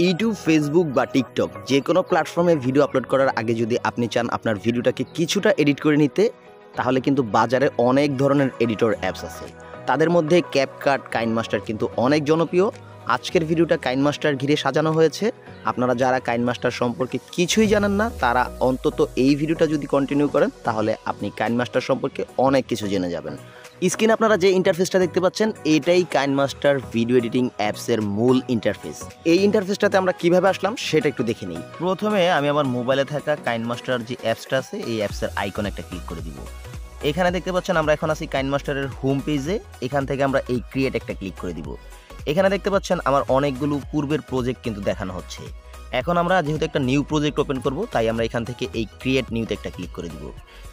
YouTube, Facebook বা TikTok যে কোনো প্ল্যাটফর্মে ভিডিও আপলোড করার আগে যদি আপনি চান আপনার ভিডিওটাকে কিছুটা এডিট করে নিতে, তাহলে কিন্তু বাজারে অনেক ধরনের এডিটর অ্যাপস আছে। তাদের মধ্যে ক্যাপকাট, কাইনমাস্টার কিন্তু অনেক জনপ্রিয়। আজকের ভিডিওটা কাইনমাস্টার ঘিরে সাজানো হয়েছে। আপনারা যারা কাইনমাস্টার সম্পর্কে কিছুই জানেন না, তারা অন্তত এই ভিডিওটা যদি কন্টিনিউ করেন, তাহলে আপনি কাইনমাস্টার সম্পর্কে অনেক কিছু জেনে যাবেন। স্ক্রিনে আপনারা যে ইন্টারফেসটা দেখতে পাচ্ছেন, এটাই কাইনমাস্টার ভিডিও এডিটিং অ্যাপসের মূল ইন্টারফেস। এই ইন্টারফেসটাতে আমরা কিভাবে আসলাম সেটা একটু দেখে নিই। প্রথমে আমি আমার মোবাইলে থাকা কাইনমাস্টার যে অ্যাপসটা আছে, এই অ্যাপসের আইকন একটা ক্লিক করে দিব। এখানে দেখতে পাচ্ছেন আমরা এখন আছি কাইনমাস্টারের হোম পেজে। এখান থেকে আমরা এই ক্রিয়েট একটা ক্লিক করে দিব। এখানে দেখতে পাচ্ছেন আমার অনেকগুলো পূর্বের প্রজেক্ট কিন্তু দেখানো হচ্ছে। এখন আমরা যেহেতু একটা নিউ প্রজেক্ট ওপেন করব, তাই আমরা এখান থেকে এই ক্রিয়েট নিউতে একটা ক্লিক করে দিব।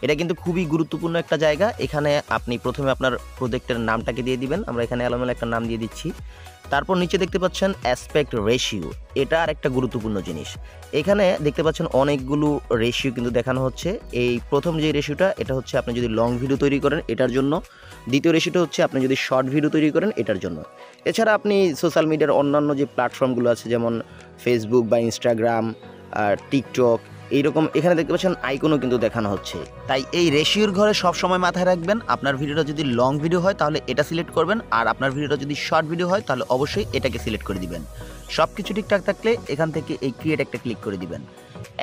এটা কিন্তু খুবই গুরুত্বপূর্ণ একটা জায়গা। এখানে আপনি প্রথমে আপনার প্রজেক্টের নামটাকে দিয়ে দিবেন। আমরা এখানে এলোমেলো একটা নাম দিয়ে দিচ্ছি। তারপর নিচে দেখতে পাচ্ছেন অ্যাসপেক্ট রেশিও, এটা আর একটা গুরুত্বপূর্ণ জিনিস। এখানে দেখতে পাচ্ছেন অনেকগুলো রেশিও কিন্তু দেখানো হচ্ছে। এই প্রথম যে রেশিওটা, এটা হচ্ছে আপনি যদি লং ভিডিও তৈরি করেন এটার জন্য। দ্বিতীয় রেশিওটা হচ্ছে আপনি যদি শর্ট ভিডিও তৈরি করেন এটার জন্য। এছাড়া আপনি সোশ্যাল মিডিয়ার অন্যান্য যে প্ল্যাটফর্মগুলো আছে, যেমন ফেসবুক বা ইনস্টাগ্রাম আর টিকটক, এইরকম এখানে দেখতে পাচ্ছেন আইকনও কিন্তু দেখানো হচ্ছে। তাই এই রেশিওর ঘরে সবসময় মাথায় রাখবেন, আপনার ভিডিওটা যদি লং ভিডিও হয় তাহলে এটা সিলেক্ট করবেন, আর আপনার ভিডিওটা যদি শর্ট ভিডিও হয় তাহলে অবশ্যই এটাকে সিলেক্ট করে দিবেন। সব কিছু ঠিকঠাক থাকলে এখান থেকে এই ক্রিয়েট একটা ক্লিক করে দিবেন।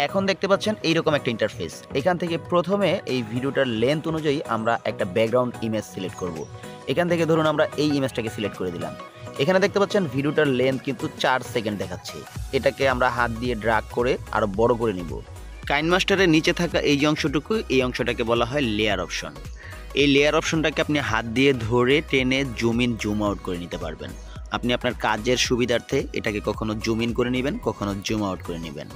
এখন দেখতে পাচ্ছেন এইরকম একটা ইন্টারফেস। এখান থেকে প্রথমে এই ভিডিওটার লেন্থ অনুযায়ী আমরা একটা ব্যাকগ্রাউন্ড ইমেজ সিলেক্ট করব। এখান থেকে ধরুন আমরা এই ইমেজটাকে সিলেক্ট করে দিলাম। এখানে দেখতে পাচ্ছেন ভিডিওটার লেন্থ কিন্তু 4 সেকেন্ড দেখাচ্ছে। এটাকে আমরা হাত দিয়ে ড্র্যাগ করে আরো বড় করে নিব। কাইনমাস্টারের নিচে থাকা এই যে অংশটুকু, এই অংশটাকে বলা হয় লেয়ার অপশন। এই লেয়ার অপশনটাকে আপনি হাত দিয়ে ধরে টেনে জুম ইন জুম আউট করে নিতে পারবেন। আপনি আপনার কাজের সুবিধার্থে এটাকে কখনো জুম ইন করে নেবেন, কখনো জুম আউট করে নেবেন।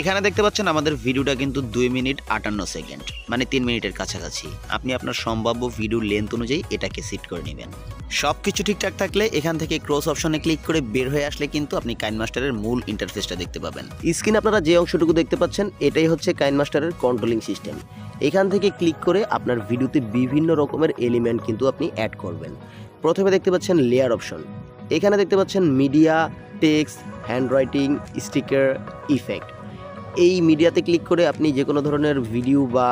এখানে দেখতে পাচ্ছেন আমাদের ভিডিওটা কিন্তু 2 মিনিট 58 সেকেন্ড, মানে 3 মিনিটের কাছাকাছি। আপনি আপনার সম্ভাব্য ভিডিও লেন্থ অনুযায়ী এটাকে সেট করে নেবেন। সব কিছু ঠিকঠাক থাকলে এখান থেকে ক্রস অপশনে ক্লিক করে বের হয়ে আসলে কিন্তু আপনি কাইনমাস্টারের মূল ইন্টারফেসটা দেখতে পাবেন। স্ক্রিনে আপনারা যে অংশটুকু দেখতে পাচ্ছেন, এটাই হচ্ছে কাইনমাস্টারের কন্ট্রোলিং সিস্টেম। এখান থেকে ক্লিক করে আপনার ভিডিওতে বিভিন্ন রকমের এলিমেন্ট কিন্তু আপনি অ্যাড করবেন। প্রথমে দেখতে পাচ্ছেন লেয়ার অপশন। এখানে দেখতে পাচ্ছেন media, text, handwriting, sticker, effect. এই মিডিয়াতে ক্লিক করে আপনি যে কোনো ধরনের ভিডিও বা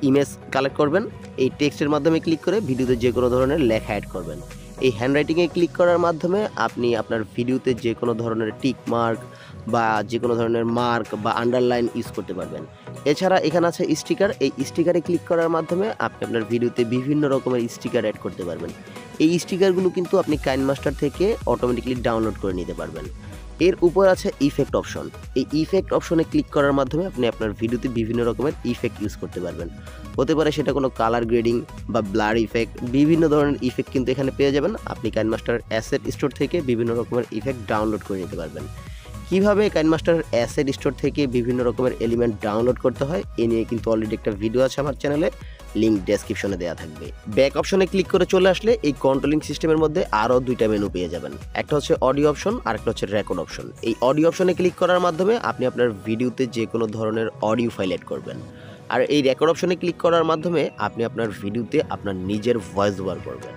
ইমেজ কালেক্ট করবেন। এই টেক্সটের মাধ্যমে ক্লিক করে ভিডিওতে যে কোনো ধরনের লেখা অ্যাড করবেন। এই হ্যান্ডরাইটিংয়ে ক্লিক করার মাধ্যমে আপনি আপনার ভিডিওতে যে কোনো ধরনের টিক মার্ক বা যে কোনো ধরনের মার্ক বা আন্ডারলাইন ইউজ করতে পারবেন। এছাড়া এখানে আছে স্টিকার। এই স্টিকারে ক্লিক করার মাধ্যমে আপনি আপনার ভিডিওতে বিভিন্ন রকমের স্টিকার অ্যাড করতে পারবেন। এই স্টিকারগুলো কিন্তু আপনি কাইনমাস্টার থেকে অটোমেটিকলি ডাউনলোড করে নিতে পারবেন। এর উপর আছে ইফেক্ট অপশন। এই ইফেক্ট অপশনে ক্লিক করার মাধ্যমে আপনি আপনার ভিডিওতে বিভিন্ন রকমের ইফেক্ট ইউজ করতে পারবেন। হতে পারে সেটা কোনো কালার গ্রেডিং বা ব্লার ইফেক্ট, বিভিন্ন ধরনের ইফেক্ট কিন্তু এখানে পেয়ে যাবেন। আপনি কাইনমাস্টার অ্যাসেট স্টোর থেকে বিভিন্ন রকমের ইফেক্ট ডাউনলোড করে নিতে পারবেন। কীভাবে কাইনমাস্টার অ্যাসেট স্টোর থেকে বিভিন্ন রকমের এলিমেন্ট ডাউনলোড করতে হয় এ নিয়ে কিন্তু অলরেডি একটা ভিডিও আছে আমার চ্যানেলে, লিঙ্ক ডেসক্রিপশনে দেওয়া থাকবে। ব্যাক অপশনে ক্লিক করে চলে আসলে এই কন্ট্রোলিং সিস্টেমের মধ্যে আরও 2টা মেনু পেয়ে যাবেন। একটা হচ্ছে অডিও অপশন আর একটা হচ্ছে রেকর্ড অপশন। এই অডিও অপশনে ক্লিক করার মাধ্যমে আপনি আপনার ভিডিওতে যে কোনো ধরনের অডিও ফাইল অ্যাড করবেন। আর এই রেকর্ড অপশনে ক্লিক করার মাধ্যমে আপনি আপনার ভিডিওতে আপনার নিজের ভয়েস ওভার করবেন।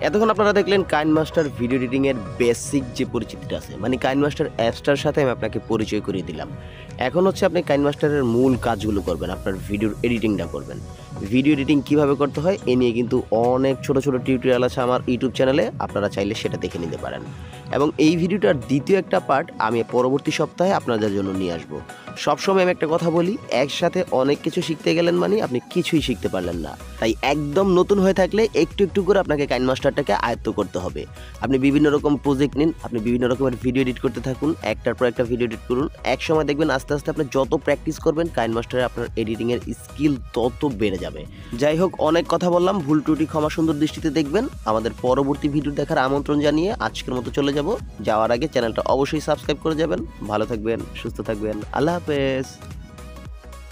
এতক্ষণ আপনারা দেখলেন কাইনমাস্টার ভিডিও এডিটিংয়ের বেসিক যে পরিচিতিটা আছে, মানে কাইনমাস্টার অ্যাপসটার সাথে আমি আপনাকে পরিচয় করিয়ে দিলাম। এখন হচ্ছে আপনি কাইনমাস্টারের মূল কাজগুলো করবেন, আপনার ভিডিওর এডিটিংটা করবেন। ভিডিও এডিটিং কীভাবে করতে হয় এ নিয়ে কিন্তু অনেক ছোট ছোট টিউটোরিয়াল আছে আমার ইউটিউব চ্যানেলে, আপনারা চাইলে সেটা দেখে নিতে পারেন। এবং এই ভিডিওটার দ্বিতীয় একটা পার্ট আমি পরবর্তী সপ্তাহে আপনাদের জন্য নিয়ে আসবো। সবসময় আমি একটা কথা বলি, একসাথে অনেক কিছু শিখতে গেলেন মানে আপনি কিছুই শিখতে পারলেন না। তাই একদম নতুন হয়ে থাকলে একটু একটু করে আপনাকে কাইনমাস্টারটাকে আয়ত্ত করতে হবে। আপনি বিভিন্ন রকম প্রজেক্ট নিন, আপনি বিভিন্ন রকমের ভিডিও এডিট করতে থাকুন, একটার পর একটা ভিডিও এডিট করুন। এক সময় দেখবেন আস্তে আস্তে আপনি যত প্র্যাকটিস করবেন কাইনমাস্টারে আপনার এডিটিংয়ের স্কিল তত বেড়ে যাবে। যাই হোক, অনেক কথা বললাম, ভুল ত্রুটি ক্ষমা সুন্দর দৃষ্টিতে দেখবেন। আমাদের পরবর্তী ভিডিও দেখার আমন্ত্রণ জানিয়ে আজকের মতো চলে যাব। যাওয়ার আগে চ্যানেলটা অবশ্যই সাবস্ক্রাইব করে যাবেন। ভালো থাকবেন, সুস্থ থাকবেন, আল্লাহ হাফেজ।